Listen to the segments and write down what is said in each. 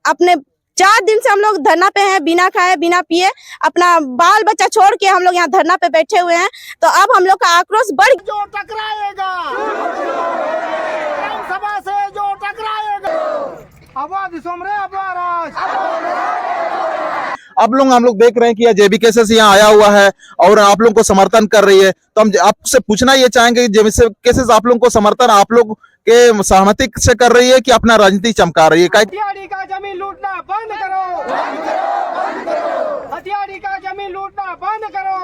अपने 4 दिन से हम लोग धरना पे हैं, बिना खाए बिना पिए, अपना बाल बच्चा छोड़ के हम लोग यहाँ धरना पे बैठे हुए हैं। तो अब हम लोग का आक्रोश बढ़ जो टकराएगा सभा से, जो टकराएगा अब हम लोग देख रहे हैं कि यह जेबीकेएसएस यहाँ आया हुआ है और आप लोगों को समर्थन कर रही है। तो हम आपसे पूछना ये चाहेंगे कि जेबीकेएसएस आप लोगों को समर्थन आप लोग के सहमति से कर रही है कि अपना राजनीति चमका रही है? हथियारी का जमीन लूटना बंद करो, हथियारी का जमीन लूटना बंद करो।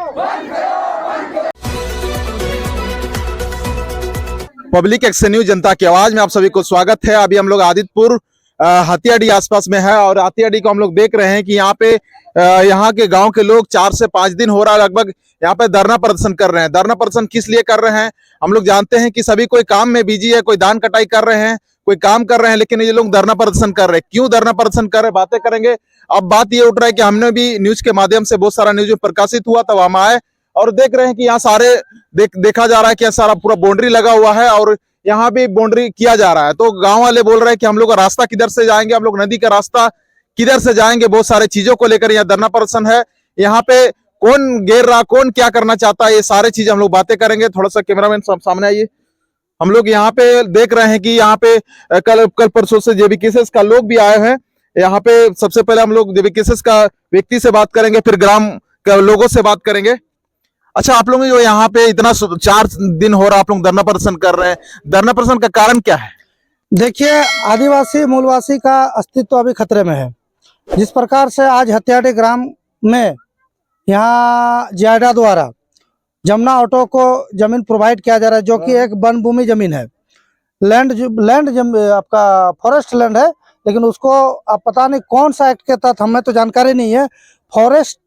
पब्लिक एक्शन न्यूज जनता की आवाज में आप सभी को स्वागत है। अभी हम लोग आदित्यपुर हथियाडी आसपास में है और हथियाडी को हम लोग देख रहे हैं कि यहाँ पे यहाँ के गांव के लोग 4 से 5 दिन हो रहा है लगभग यहाँ पे धरना प्रदर्शन कर रहे हैं। धरना प्रदर्शन किस लिए कर रहे हैं हम लोग जानते हैं कि सभी कोई काम में बिजी है, कोई धान कटाई कर रहे हैं, कोई काम कर रहे हैं, लेकिन ये लोग धरना प्रदर्शन कर रहे हैं। क्यों धरना प्रदर्शन कर रहे हैं बातें करेंगे। अब बात ये उठ रहा है कि हमने भी न्यूज के माध्यम से बहुत सारा न्यूज प्रकाशित हुआ, तब हम आए और देख रहे हैं कि यहाँ सारे देखा जा रहा है कि सारा पूरा बाउंड्री लगा हुआ है और यहाँ भी बाउंड्री किया जा रहा है। तो गांव वाले बोल रहे हैं कि हम लोग का रास्ता किधर से जाएंगे, हम लोग नदी का रास्ता किधर से जाएंगे। बहुत सारे चीजों को लेकर यहाँ धरना प्रदर्शन है। यहाँ पे कौन घेर रहा, कौन क्या करना चाहता है, ये सारे चीज हम लोग बातें करेंगे। थोड़ा सा कैमरामैन सामने आइए। हम लोग यहाँ पे देख रहे हैं कि यहाँ पे कल परसों से जेबीकेएसएस का लोग भी आए हैं। यहाँ पे सबसे पहले हम लोग जेबीकेएसएस का व्यक्ति से बात करेंगे, फिर ग्राम के लोगों से बात करेंगे। अच्छा, आप लोग जो यहाँ पे इतना 4 दिन हो रहा आप लोग धरना प्रदर्शन कर रहे हैं, धरना प्रदर्शन का कारण क्या है? देखिए, आदिवासी मूलवासी का अस्तित्व अभी खतरे में है। जिस प्रकार से आज हथियाडी ग्राम में यहाँ जियाडा द्वारा जमुना ऑटो को जमीन प्रोवाइड किया जा रहा है, जो कि एक वन भूमि जमीन है, आपका फॉरेस्ट लैंड है, लेकिन उसको अब पता नहीं कौन सा एक्ट के तहत, हमें तो जानकारी नहीं है, फॉरेस्ट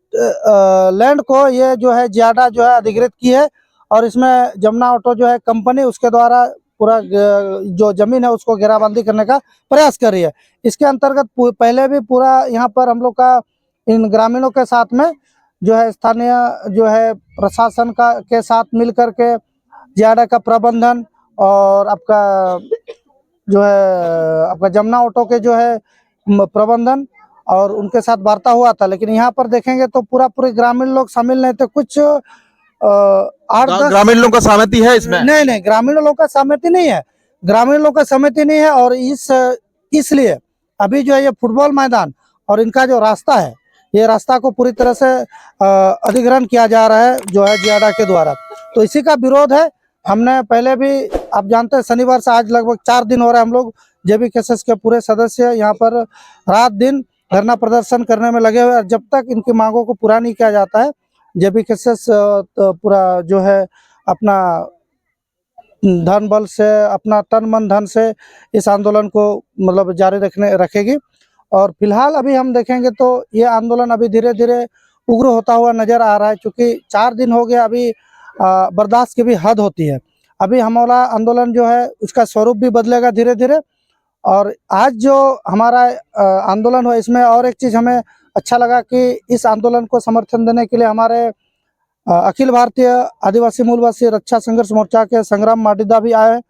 लैंड को ये जो है जियाडा जो है अधिकृत की है और इसमें जमुना ऑटो जो है कंपनी उसके द्वारा पूरा जो जमीन है उसको घेराबंदी करने का प्रयास कर रही है। इसके अंतर्गत पहले भी पूरा यहाँ पर हम लोग का इन ग्रामीणों के साथ में जो है स्थानीय जो है प्रशासन का के साथ मिल करके जियाडा का प्रबंधन और आपका जो है आपका जमुना ऑटो के जो है प्रबंधन और उनके साथ वार्ता हुआ था। लेकिन यहाँ पर देखेंगे तो पूरे ग्रामीण लोग शामिल नहीं थे। कुछ 8-10 ग्रामीण लोगों का सहमति है इसमें? नहीं, ग्रामीण लोगों का सहमति नहीं है, ग्रामीण लोगों का सहमति नहीं है। और इसलिए अभी जो है ये फुटबॉल मैदान और इनका जो रास्ता है, ये रास्ता को पूरी तरह से अधिग्रहण किया जा रहा है जो है जियाडा के द्वारा। तो इसी का विरोध है। हमने पहले भी, आप जानते हैं, शनिवार से आज लगभग 4 दिन हो रहे हैं हम लोग जेबीकेएसएस के पूरे सदस्य यहाँ पर रात दिन धरना प्रदर्शन करने में लगे हुए हैं। जब तक इनकी मांगों को पूरा नहीं किया जाता है, जेबीकेएसएस पूरा जो है अपना धन बल से, अपना तन मन धन से इस आंदोलन को मतलब जारी रखेगी। और फिलहाल अभी हम देखेंगे तो ये आंदोलन अभी धीरे धीरे उग्र होता हुआ नजर आ रहा है, क्योंकि 4 दिन हो गया, अभी बर्दाश्त की भी हद होती है। अभी हमारा आंदोलन जो है उसका स्वरूप भी बदलेगा धीरे धीरे। और आज जो हमारा आंदोलन हुआ, इसमें और एक चीज़ हमें अच्छा लगा कि इस आंदोलन को समर्थन देने के लिए हमारे अखिल भारतीय आदिवासी मूलवासी रक्षा संघर्ष मोर्चा के संग्राम माडिदा भी आए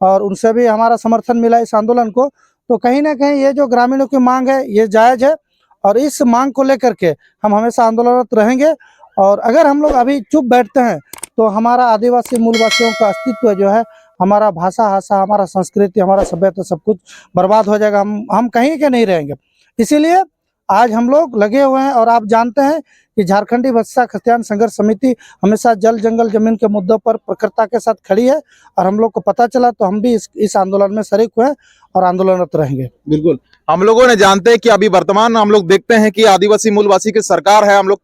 और उनसे भी हमारा समर्थन मिला इस आंदोलन को। तो कहीं ना कहीं ये जो ग्रामीणों की मांग है ये जायज़ है और इस मांग को लेकर के हम हमेशा आंदोलनरत रहेंगे। और अगर हम लोग अभी चुप बैठते हैं तो हमारा आदिवासी मूलवासियों का अस्तित्व जो है, हमारा भाषा, हमारा संस्कृति, हमारा सभ्यता, सब कुछ बर्बाद हो जाएगा। हम कहीं के नहीं रहेंगे। इसीलिए आज हम लोग लगे हुए हैं। और आप जानते हैं कि झारखंडी बस्सा खतियान संघर्ष समिति हमेशा जल जंगल जमीन के मुद्दों पर प्रखरता के साथ खड़ी है और हम लोग को पता चला तो हम भी इस आंदोलन में शरीक हुए और आंदोलनरत रहेंगे। बिल्कुल, हम लोगों ने जानते हैं कि अभी वर्तमान हम लोग देखते हैं कि आदिवासी मूलवासी की सरकार है हम लोग,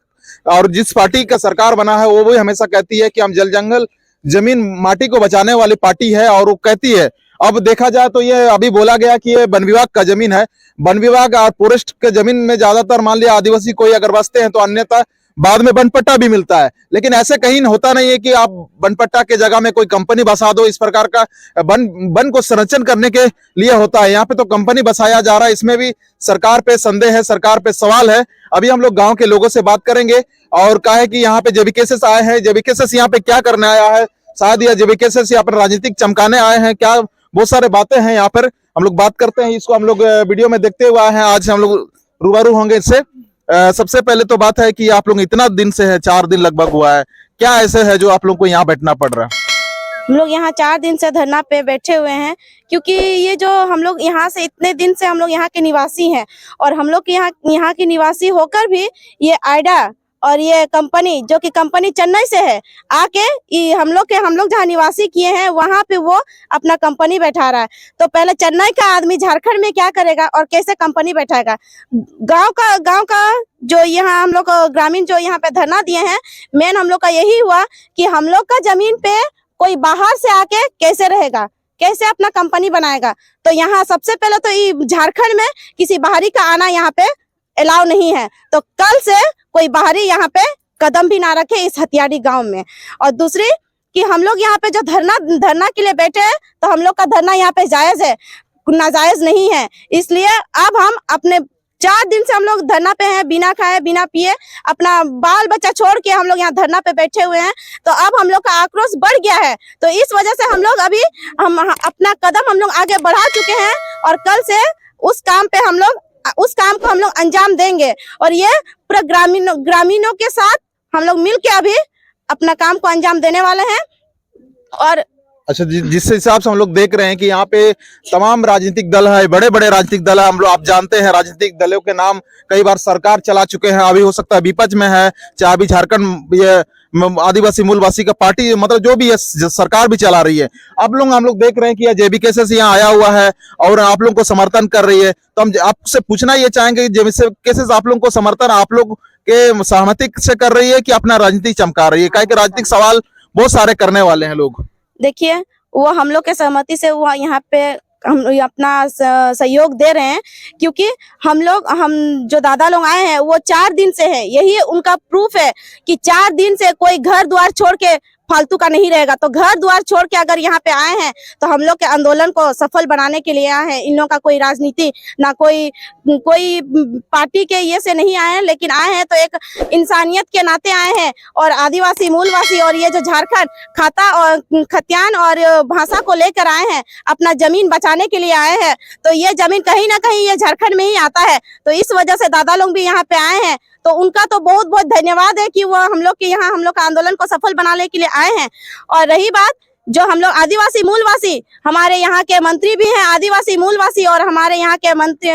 और जिस पार्टी का सरकार बना है वो भी हमेशा कहती है कि हम जल जंगल जमीन माटी को बचाने वाली पार्टी है। और वो कहती है, अब देखा जाए तो ये अभी बोला गया कि ये वन विभाग का जमीन है, वन विभाग और फॉरेस्ट के जमीन में ज्यादातर मान लिया आदिवासी कोई अगर बसते हैं तो अन्यथा बाद में वन पट्टा भी मिलता है। लेकिन ऐसे कहीं होता नहीं है कि आप वन पट्टा के जगह में कोई कंपनी बसा दो। इस प्रकार का वन को संरक्षण करने के लिए होता है। यहाँ पे तो कंपनी बसाया जा रहा है, इसमें भी सरकार पे संदेह है, सरकार पे सवाल है। अभी हम लोग गाँव के लोगों से बात करेंगे और कहा है कि यहाँ पे जेबीकेएसएस आए हैं, जेबीकेएसएस यहाँ पे क्या करने आया है, शायद यह जेबीकेएसएस यहाँ पर राजनीतिक चमकाने आए हैं क्या, बहुत सारे बातें हैं यहाँ पर। हम लोग बात करते हैं, इसको हम लोग वीडियो में देखते हुए आए हैं। आज हम लोग रूबरू होंगे इससे। सबसे पहले तो बात है कि आप लोग इतना दिन से है, 4 दिन लगभग हुआ है, क्या ऐसे है जो आप लोग को यहाँ बैठना पड़ रहा है? हम लोग यहाँ 4 दिन से धरना पे बैठे हुए हैं, क्योंकि ये जो हम लोग यहाँ से इतने दिन से हम लोग यहाँ के निवासी हैं, और हम लोग यहाँ के निवासी होकर भी ये आइडा और ये कंपनी, जो कि कंपनी चेन्नई से है, आके हम लोग जहाँ निवासी किए हैं वहाँ पे वो अपना कंपनी बैठा रहा है। तो पहले चेन्नई का आदमी झारखंड में क्या करेगा और कैसे कंपनी बैठाएगा? गांव का जो यहाँ हम लोग ग्रामीण जो यहाँ पे धरना दिए हैं, मेन हम लोग का यही हुआ कि हम लोग का जमीन पे कोई बाहर से आके कैसे रहेगा, कैसे अपना कंपनी बनाएगा। तो यहाँ सबसे पहले तो झारखंड में किसी बाहरी का आना यहाँ पे अलाउ नहीं है, तो कल से कोई बाहरी यहाँ पे कदम भी ना रखे इस हथियाड़ी गांव में। और दूसरी कि हम लोग यहाँ पे जो धरना के लिए बैठे हैं, तो हम लोग का धरना यहाँ पे जायज है, नाजायज नहीं है। इसलिए अब हम अपने 4 दिन से हम लोग धरना पे हैं, बिना खाए बिना पिए, अपना बाल बच्चा छोड़ के हम लोग यहाँ धरना पे बैठे हुए हैं। तो अब हम लोग का आक्रोश बढ़ गया है, तो इस वजह से हम लोग अभी अपना कदम हम लोग आगे बढ़ा चुके हैं, और कल से उस काम को हम लोग अंजाम देंगे। और ये पूरा ग्रामीणों के साथ हम लोग मिल के अभी अपना काम को अंजाम देने वाले हैं। और अच्छा, जिस हिसाब से हम लोग देख रहे हैं कि यहाँ पे तमाम राजनीतिक दल है, बड़े बड़े राजनीतिक दल है, हम लोग आप जानते हैं राजनीतिक दलों के नाम कई बार सरकार चला चुके हैं, अभी हो सकता है विपक्ष में है, चाहे अभी झारखंड ये आदिवासी मूलवासी का पार्टी, मतलब जो भी है सरकार भी चला रही है। हम लोग देख रहे हैं कि जेबी केसेस यहाँ आया हुआ है और आप लोग को समर्थन कर रही है। तो हम आपसे पूछना ये चाहेंगे कि जेबी केसेस आप लोग को समर्थन आप लोग के सहमति से कर रही है कि अपना राजनीति चमका रही है? क्या कि राजनीतिक सवाल बहुत सारे करने वाले हैं लोग। देखिए, वो हम लोग के सहमति से वो यहाँ पे हम अपना सहयोग दे रहे हैं, क्योंकि हम जो दादा लोग आए हैं वो 4 दिन से है, यही उनका प्रूफ है कि 4 दिन से कोई घर द्वार छोड़ के फालतू का नहीं रहेगा। तो घर द्वार छोड़ के अगर यहाँ पे आए हैं, तो हम लोग के आंदोलन को सफल बनाने के लिए आए हैं। इन लोगों का कोई राजनीति ना कोई पार्टी के ये से नहीं आए हैं, लेकिन आए हैं तो एक इंसानियत के नाते आए हैं। और आदिवासी मूलवासी और ये जो झारखंड खाता और खतियान और भाषा को लेकर आए हैं, अपना जमीन बचाने के लिए आए हैं। तो ये जमीन कहीं ना कहीं ये झारखंड में ही आता है, तो इस वजह से दादा लोग भी यहाँ पे आए हैं। तो उनका तो बहुत बहुत धन्यवाद है कि वो हम लोग का आंदोलन को सफल बनाने के लिए आए हैं। और रही बात जो हम लोग आदिवासी मूलवासी, हमारे यहाँ के मंत्री भी हैं आदिवासी मूलवासी, और हमारे यहाँ के मंत्री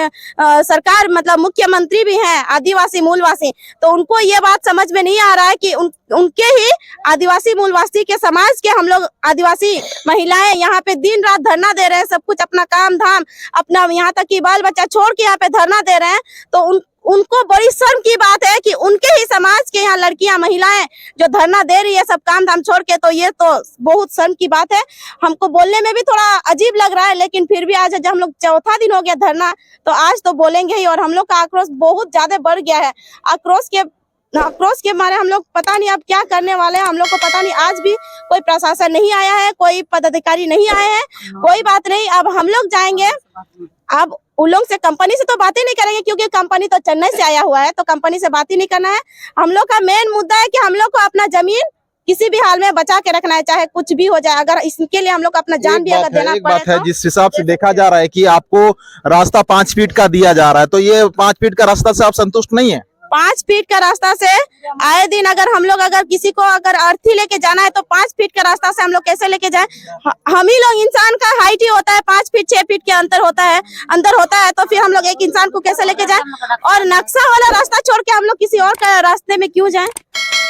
सरकार मतलब मुख्यमंत्री भी हैं आदिवासी मूलवासी। तो उनको ये बात समझ में नहीं आ रहा है कि उनके ही आदिवासी मूलवासी के समाज के हम लोग आदिवासी महिलाएं यहाँ पे दिन रात धरना दे रहे हैं, सब कुछ अपना काम धाम अपना यहाँ तक कि बाल बच्चा छोड़ के यहाँ पे धरना दे रहे हैं। तो उनको बड़ी शर्म की बात है कि उनके ही समाज के यहाँ लड़कियां महिलाएं जो धरना दे रही है सब काम धाम छोड़ के। तो ये तो बहुत शर्म की बात है, हमको बोलने में भी थोड़ा अजीब लग रहा है, लेकिन फिर भी आज जब हम लोग 4था दिन हो गया धरना, तो आज तो बोलेंगे ही। और हम लोग का आक्रोश बहुत ज्यादा बढ़ गया है। आक्रोश के मारे हम लोग पता नहीं अब क्या करने वाले हैं, हम लोग को पता नहीं। आज भी कोई प्रशासन नहीं आया है, कोई पदाधिकारी नहीं आए हैं, कोई बात नहीं। अब हम लोग जाएंगे, अब उन लोग से कंपनी से तो बातें नहीं करेंगे, क्योंकि कंपनी तो चेन्नई से आया हुआ है, तो कंपनी से बात ही नहीं करना है। हम लोग का मेन मुद्दा है कि हम लोग को अपना जमीन किसी भी हाल में बचा के रखना है, चाहे कुछ भी हो जाए। अगर इसके लिए हम लोग अपना जान भी अगर देना पड़े। बात है जिस हिसाब से देखा जा रहा है कि आपको रास्ता 5 फीट का दिया जा रहा है, तो ये 5 फीट का रास्ता से आप संतुष्ट नहीं है? 5 फीट का रास्ता से आए दिन अगर किसी को अगर अर्थी लेके जाना है, तो 5 फीट का रास्ता से हम लोग कैसे लेके जाएं? हम ही लोग, इंसान का हाइट ही होता है 5 फीट 6 फीट के अंदर होता है, तो फिर हम लोग एक इंसान को कैसे लेके जाएं? और नक्शा वाला रास्ता छोड़ के हम लोग किसी और का रास्ते में क्यों जाएं?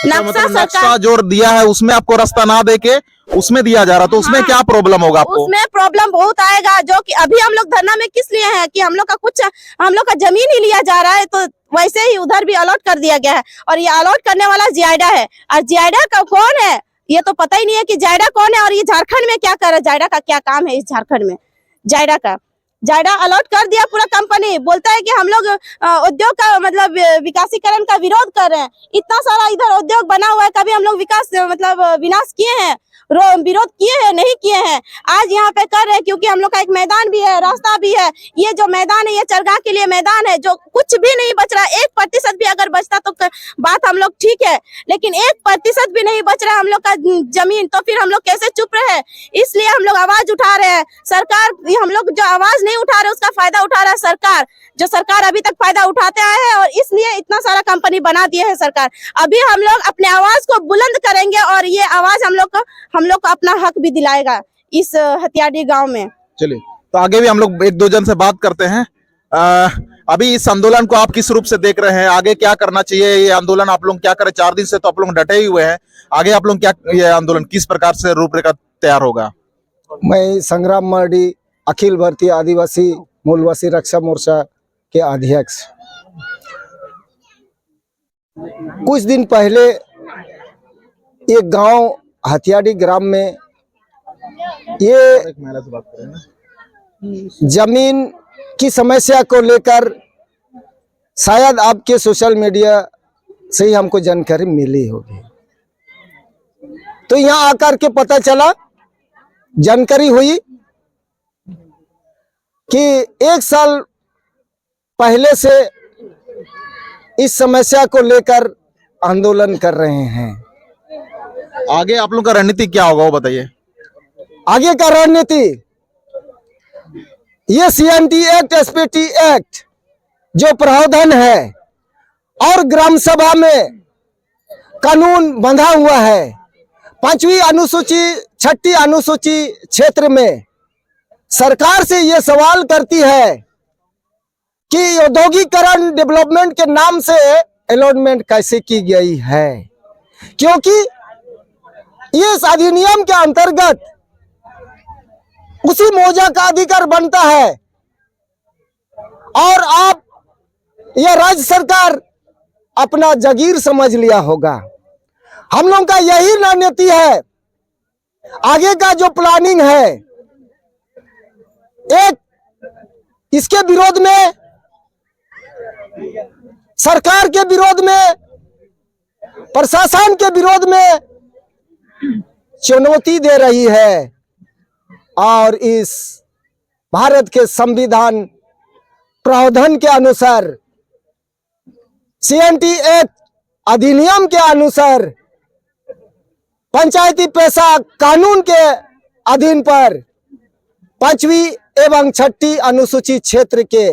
नक्शा जो दिया है उसमें आपको रास्ता ना देके उसमें दिया जा रहा, तो उसमें क्या प्रॉब्लम होगा आपको? उसमें प्रॉब्लम बहुत आएगा, जो कि अभी हम लोग धरना में किस लिए हैं कि हम लोग का जमीन ही लिया जा रहा है। तो वैसे ही उधर भी अलॉट कर दिया गया है, और ये अलॉट करने वाला जायडा है। और जायडा का कौन है ये तो पता ही नहीं है कि जायडा कौन है, और ये झारखंड में क्या कर रहा है, जायडा का क्या काम है इस झारखंड में। जायडा अलॉट कर दिया पूरा कंपनी, बोलता है कि हम लोग उद्योग का मतलब विकासीकरण का विरोध कर रहे हैं। इतना सारा इधर उद्योग बना हुआ है, कभी हम लोग विनाश किए हैं, विरोध किए हैं? नहीं किए हैं। आज यहाँ पे कर रहे हैं क्योंकि हम लोग का एक मैदान भी है, रास्ता भी है। ये जो मैदान है ये चरगाह के लिए मैदान है, जो कुछ भी नहीं बच रहा। 1% भी अगर बचता तो बात हम लोग ठीक है, लेकिन 1% भी नहीं बच रहा हम लोग का जमीन, तो फिर हम लोग कैसे चुप रहे? इसलिए हम लोग आवाज उठा रहे हैं। सरकार हम लोग जो आवाज नहीं उठा रहे, उसका फायदा उठा रहा है सरकार, जो सरकार अभी तक फायदा उठाते आए हैं, और इसलिए इतना सारा कंपनी बना दिए है सरकार। अभी हम लोग अपने आवाज को बुलंद करेंगे और ये आवाज हम लोग को अपना हक भी दिलाएगा इस हथियाड़ी गांव में। चलिए, तो आगे भी हम लोग एक दो जन से बात करते हैं। अभी इस आंदोलन को आप किस रूप से देख रहे हैं? आगे क्या करना चाहिए? ये आंदोलन आप लोग क्या करें? 4 दिन से तो आप लोग डटे ही हुए हैं, आगे आप लोग क्या, ये आंदोलन किस प्रकार से रूपरेखा तैयार होगा? मैं संग्राम मर्डी, अखिल भारतीय आदिवासी मूलवासी रक्षा मोर्चा के अध्यक्ष। कुछ दिन पहले एक गांव हथियाड़ी ग्राम में ये जमीन की समस्या को लेकर शायद आपके सोशल मीडिया से ही हमको जानकारी मिली होगी, तो यहाँ आकर के पता चला, जानकारी हुई कि 1 साल पहले से इस समस्या को लेकर आंदोलन कर रहे हैं। आगे आप लोग का रणनीति क्या होगा वो बताइए। आगे का रणनीति, ये CNT एक्ट, SPT एक्ट जो प्रावधान है और ग्राम सभा में कानून बंधा हुआ है, 5वीं अनुसूची 6ठी अनुसूची क्षेत्र में सरकार से ये सवाल करती है कि औद्योगिकरण डेवलपमेंट के नाम से अलॉटमेंट कैसे की गई है, क्योंकि इस अधिनियम के अंतर्गत उसी मौजा का अधिकार बनता है और आप यह राज्य सरकार अपना जागीर समझ लिया होगा। हम लोग का यही रणनीति है। आगे का जो प्लानिंग है, एक इसके विरोध में, सरकार के विरोध में, प्रशासन के विरोध में चुनौती दे रही है और इस भारत के संविधान प्रावधान के अनुसार, CNT एक्ट अधिनियम के अनुसार, पंचायती पैसा कानून के अधीन पर 5वीं एवं 6ठी अनुसूची क्षेत्र के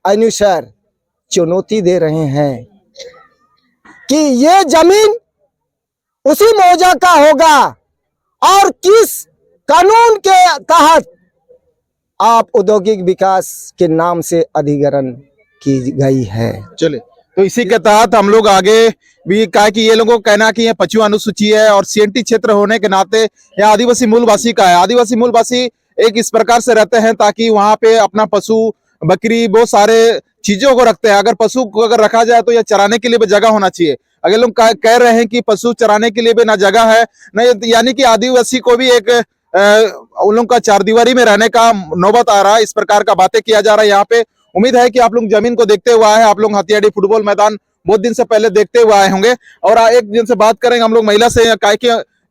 अनुसार चुनौती दे रहे हैं कि ये जमीन उसी मौजा का होगा और किस कानून के तहत आप औद्योगिक विकास के नाम से अधिग्रहण की गई है। चलिए, तो इसी के तहत हम लोग आगे भी कहा कि ये लोगों का कहना है कि ये 25वीं अनुसूची है और CNT क्षेत्र होने के नाते यह आदिवासी मूलवासी का है। आदिवासी मूलवासी एक इस प्रकार से रहते हैं ताकि वहां पे अपना पशु, बकरी, बहुत सारे चीजों को रखते हैं। अगर पशु को अगर रखा जाए तो यह चराने के लिए भी जगह होना चाहिए। अगर लोग कह रहे हैं कि पशु चराने के लिए भी ना जगह है न, यानी कि आदिवासी को भी एक उन लोगों का 4 दीवारी में रहने का नौबत आ रहा है। इस प्रकार का बातें किया जा रहा है यहाँ पे। उम्मीद है कि आप लोग जमीन को देखते हुए आए हैं। आप लोग हथियाड़ी फुटबॉल मैदान बहुत दिन से पहले देखते हुए आए होंगे। और एक दिन से बात करेंगे हम लोग महिला से,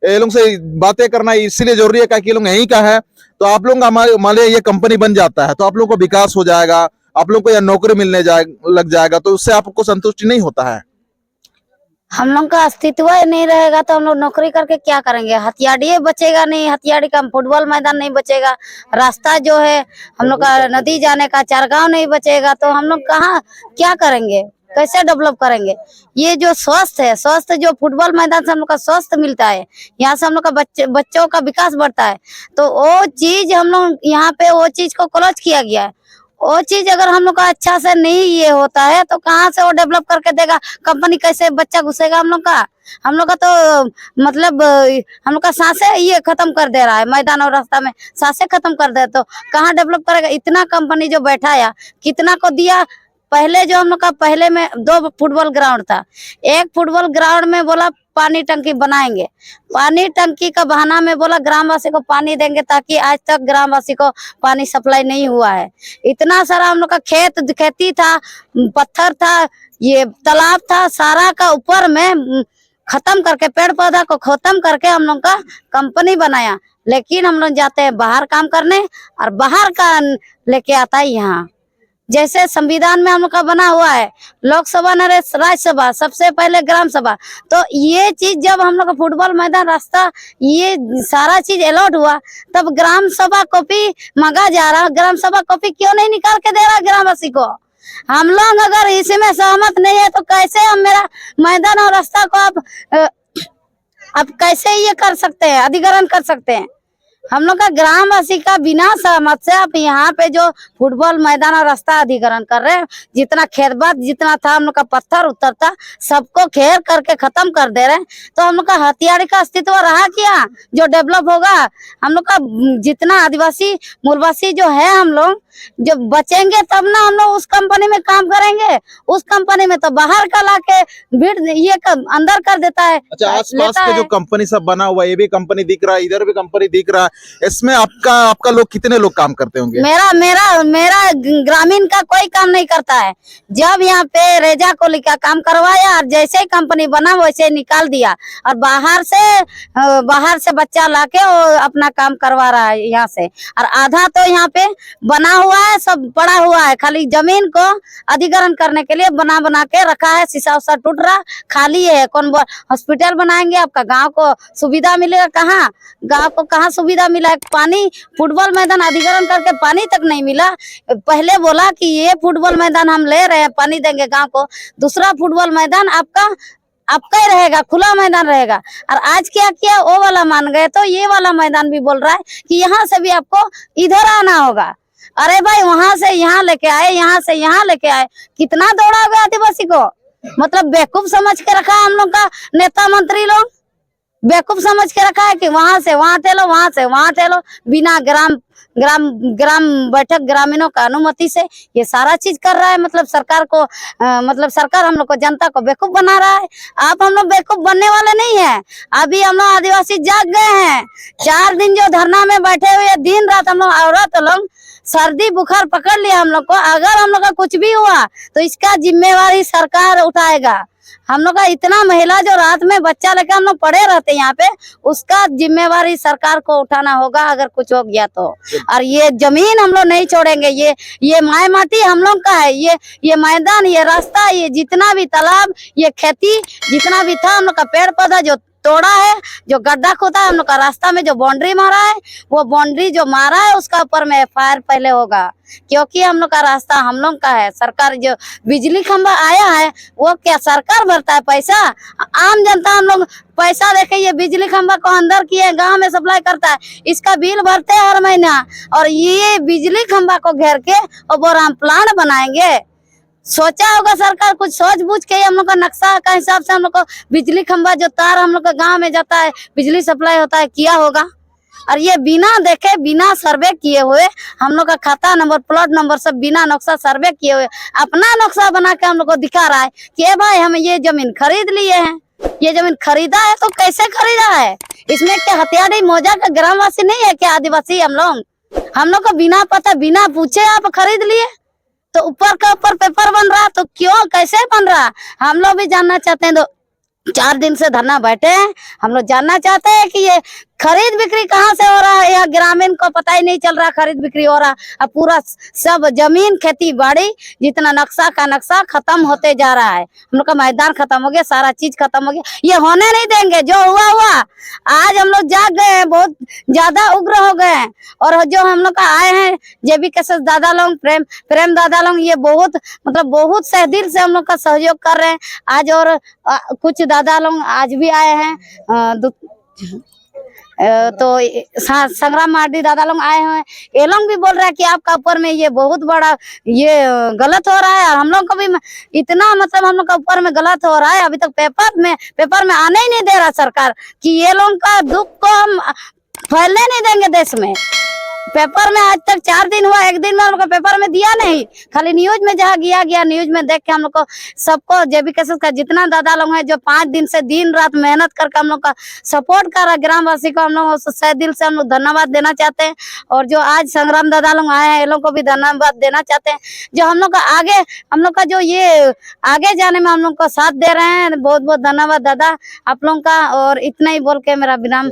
ये लोग से बातें करना इसलिए जरूरी है कि ये लोग यहीं का है। तो आप लोग हमारे ये कंपनी बन जाता है तो आप लोग को विकास हो जाएगा, आप लोग को यह नौकरी मिलने लग जाएगा, तो उससे आपको संतुष्टि नहीं होता है? हम लोग का अस्तित्व ही नहीं रहेगा तो हम लोग नौकरी करके क्या करेंगे? हथियाड़ी बचेगा नहीं, हथियाड़ी का फुटबॉल मैदान नहीं बचेगा, रास्ता जो है हम लोग का नदी जाने का चारगांव नहीं बचेगा, तो हम लोग कहाँ क्या करेंगे? कैसे डेवलप करेंगे? ये जो स्वस्थ है, स्वस्थ जो फुटबॉल मैदान से हम लोग का स्वस्थ मिलता है, यहाँ से हम लोग का बच्चों का विकास बढ़ता है, तो वो चीज हम लोग यहाँ पे वो चीज को क्लोज किया गया है। वो चीज अगर हम लोग का अच्छा से नहीं ये होता है तो कहाँ से वो डेवलप करके देगा? कंपनी कैसे बच्चा घुसेगा हम लोग का? हम लोग का तो मतलब हम लोग का सांसें ये खत्म कर दे रहा है, मैदान और रास्ता में सांसें खत्म कर दे, तो कहाँ डेवलप करेगा? इतना कंपनी जो बैठाया कितना को दिया? पहले जो हम लोग का पहले में 2 फुटबॉल ग्राउंड था, एक फुटबॉल ग्राउंड में बोला पानी टंकी बनाएंगे, पानी टंकी का बहाना में बोला ग्रामवासी को पानी देंगे, ताकि आज तक ग्रामवासी को पानी सप्लाई नहीं हुआ है। इतना सारा हम लोग का खेती था, पत्थर था, ये तालाब था, सारा का ऊपर में खत्म करके, पेड़ पौधा को खत्म करके हम लोग का कंपनी बनाया। लेकिन हम लोग जाते हैं बाहर काम करने और बाहर का लेके आता है यहाँ। जैसे संविधान में हम लोग का बना हुआ है लोकसभा न राज्यसभा, सबसे पहले ग्राम सभा। तो ये चीज जब हम लोग का फुटबॉल मैदान, रास्ता, ये सारा चीज अलॉट हुआ, तब ग्राम सभा कॉपी मांगा जा रहा। ग्राम सभा कॉपी क्यों नहीं निकाल के दे रहा ग्रामवासी को? हम लोग अगर इसमें सहमत नहीं है तो कैसे हम मेरा मैदान और रास्ता को आप कैसे ये कर सकते हैं, अधिग्रहण कर सकते हैं? हम लोग का ग्रामवासी का बिना सहमत से आप यहाँ पे जो फुटबॉल मैदान और रास्ता अधिग्रहण कर रहे हैं, जितना खेत-बात जितना था हम लोग का पत्थर उत्तर था, सबको घेर करके खत्म कर दे रहे हैं। तो हम लोग का हथियाड़ी का अस्तित्व रहा क्या जो डेवलप होगा? हम लोग का जितना आदिवासी मूलवासी जो है, हम लोग जब बचेंगे तब ना हम लोग उस कंपनी में काम करेंगे। उस कंपनी में तो बाहर का लाके भीड़ ये अंदर कर देता है। अच्छा, आसपास के जो कंपनी सब बना हुआ है, ये भी कंपनी दिख रहा है, इधर भी कंपनी दिख रहा है, इसमें आपका लोग कितने लोग काम करते होंगे? मेरा ग्रामीण का कोई काम नहीं करता है। जब यहाँ पे रेजा कोली का काम करवाया और जैसे ही कंपनी बना वैसे निकाल दिया, और बाहर से बच्चा लाके वो अपना काम करवा रहा है यहाँ से। और आधा तो यहाँ पे बना हुआ है, सब पड़ा हुआ है, खाली जमीन को अधिग्रहण करने के लिए बना के रखा है। शीशा उसा टूट रहा, खाली है। कौन हॉस्पिटल बनाएंगे? आपका गांव को सुविधा मिलेगा कहाँ? गांव को कहाँ सुविधा मिला? पानी, फुटबॉल मैदान अधिग्रहण करके पानी तक नहीं मिला। पहले बोला कि ये फुटबॉल मैदान हम ले रहे हैं, पानी देंगे गांव को, दूसरा फुटबॉल मैदान आपका ही रहेगा, खुला मैदान रहेगा। और आज क्या किया, वो वाला मान गए। तो ये वाला मैदान भी बोल रहा है कि यहाँ से भी आपको इधर आना होगा। अरे भाई, वहां से यहाँ लेके आए, यहाँ से यहाँ लेके आए, कितना दौड़ा गया आदिवासी को। मतलब बेवकूफ समझ के रखा है हम लोग का नेता मंत्री लोग, बेवकूफ समझ के रखा है कि वहां से वहां ठेलो, वहां से वहां ठेलो, बिना ग्राम बैठक ग्रामीणों का अनुमति से ये सारा चीज कर रहा है। मतलब सरकार को सरकार हम लोग को, जनता को बेवकूफ बना रहा है। आप हम लोग बेवकूफ बनने वाले नहीं है। अभी हम लोग आदिवासी जाग गए हैं। 4 दिन जो धरना में बैठे हुए, दिन रात हम लोग, औरत लोग, सर्दी बुखार पकड़ लिया हम लोग को। अगर हम लोग का कुछ भी हुआ तो इसका जिम्मेवारी सरकार उठाएगा। हम लोग का इतना महिला जो रात में बच्चा लेकर हम लोग पड़े रहते यहाँ पे, उसका जिम्मेवारी सरकार को उठाना होगा अगर कुछ हो गया तो। और ये जमीन हम लोग नहीं छोड़ेंगे। ये माय माटी हम लोग का है। ये मैदान, ये रास्ता, ये जितना भी तालाब, ये खेती जितना भी था, हम लोग का पेड़ पौधा जो तोड़ा है, जो गड्ढा खोदा है, हम लोग का रास्ता में जो बाउंड्री मारा है, वो बाउंड्री जो मारा है उसका ऊपर में FIR पहले होगा, क्योंकि हम लोग का रास्ता हम लोग का है। सरकार जो बिजली खंभा आया है वो क्या सरकार भरता है पैसा? आम जनता हम लोग पैसा देके ये बिजली खंभा को अंदर किए गांव में सप्लाई करता है, इसका बिल भरते हैं हर महीना। और ये बिजली खंभा को घेर के और बोराम प्लांट बनाएंगे। सोचा होगा सरकार कुछ सोच बूझ के हम लोग का नक्शा का हिसाब से हम लोग को बिजली खंभा जो तार हम लोग का गांव में जाता है, बिजली सप्लाई होता है, किया होगा। और ये बिना देखे, बिना सर्वे किए हुए, हम लोग का खाता नंबर, प्लॉट नंबर सब बिना नक्शा सर्वे किए हुए अपना नक्शा बना के हम लोग को दिखा रहा है कि भाई हम ये जमीन खरीद लिए हैं। ये जमीन खरीदा है तो कैसे खरीदा है? इसमें क्या हथियाड़ी मौजा का ग्रामवासी नहीं है क्या? आदिवासी हम लोग को बिना पता, बिना पूछे आप खरीद लिए। तो ऊपर का ऊपर पेपर बन रहा, तो क्यों, कैसे बन रहा? हम लोग भी जानना चाहते हैं। तो 4 दिन से धरना बैठे हैं, हम लोग जानना चाहते हैं कि ये खरीद बिक्री कहाँ से हो रहा है। यहाँ ग्रामीण को पता ही नहीं चल रहा खरीद बिक्री हो रहा। अब पूरा सब जमीन, खेती बाड़ी, जितना नक्शा का नक्शा खत्म होते जा रहा है। हम लोग का मैदान खत्म हो गया, सारा चीज खत्म हो गया। ये होने नहीं देंगे। जो हुआ आज हम लोग जाग गए हैं, बहुत ज्यादा उग्र हो गए हैं। और जो हम लोग का आए हैं JB केसस दादा लोग, प्रेम दादा लोग, ये बहुत सह दिल से हम लोग का सहयोग कर रहे हैं आज। और कुछ दादा लोग आज भी आए हैं, तो संग्राम मार्डी दादा लोग आए हुए हैं। ये लोग भी बोल रहे हैं कि आपका ऊपर में ये बहुत बड़ा ये गलत हो रहा है। और हम लोग को भी इतना हम लोग का ऊपर में गलत हो रहा है। अभी तक पेपर में आने ही नहीं दे रहा सरकार कि ये लोग का दुख को हम फैलने नहीं देंगे देश में। पेपर में आज तक 4 दिन हुआ, 1 दिन में हम लोग पेपर में दिया नहीं, खाली न्यूज में जहाँ गया न्यूज में देख के हम लोग को सबको JB केसस का जितना दादा लोग हैं जो 5 दिन से दिन रात मेहनत करके हम लोग का सपोर्ट कर रहा है ग्रामवासी को, हम लोग सह दिल से हम लोग धन्यवाद देना चाहते हैं। और जो आज संग्राम दादा लोग आए हैं, ये लोग को भी धन्यवाद देना चाहते हैं जो हम लोग का आगे, हम लोग का जो ये आगे जाने में हम लोग को साथ दे रहे हैं। बहुत बहुत धन्यवाद दादा आप लोग का। और इतना ही बोल के मेरा विराम,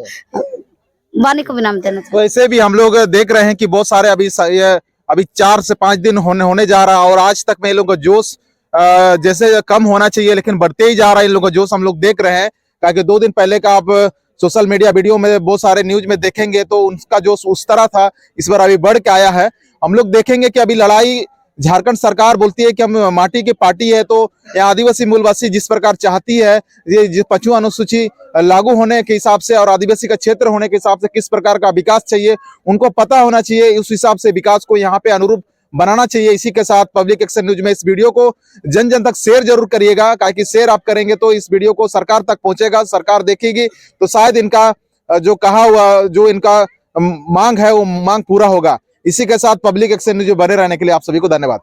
वाणी को विराम देना। वैसे भी हम लोग देख रहे हैं कि बहुत सारे अभी अभी 4 से 5 दिन होने जा रहा है और आज तक में इन लोगों का जोश जैसे कम होना चाहिए लेकिन बढ़ते ही जा रहा है इन लोगों का जोश। हम लोग देख रहे हैं क्योंकि 2 दिन पहले का आप सोशल मीडिया वीडियो में बहुत सारे न्यूज में देखेंगे तो उनका जोश उस तरह था, इस बार अभी बढ़ के आया है। हम लोग देखेंगे कि अभी लड़ाई झारखंड सरकार बोलती है कि हम माटी की पार्टी है, तो यहाँ आदिवासी मूलवासी जिस प्रकार चाहती है ये 25वां अनुसूची लागू होने के हिसाब से और आदिवासी का क्षेत्र होने के हिसाब से किस प्रकार का विकास चाहिए उनको पता होना चाहिए, उस हिसाब से विकास को यहाँ पे अनुरूप बनाना चाहिए। इसी के साथ पब्लिक एक्शन न्यूज में इस वीडियो को जन जन तक शेयर जरूर करिएगा, क्योंकि शेयर आप करेंगे तो इस वीडियो को सरकार तक पहुंचेगा, सरकार देखेगी तो शायद इनका जो कहा हुआ जो इनका मांग है वो मांग पूरा होगा। इसी के साथ पब्लिक एक्शन न्यूज बने रहने के लिए आप सभी को धन्यवाद।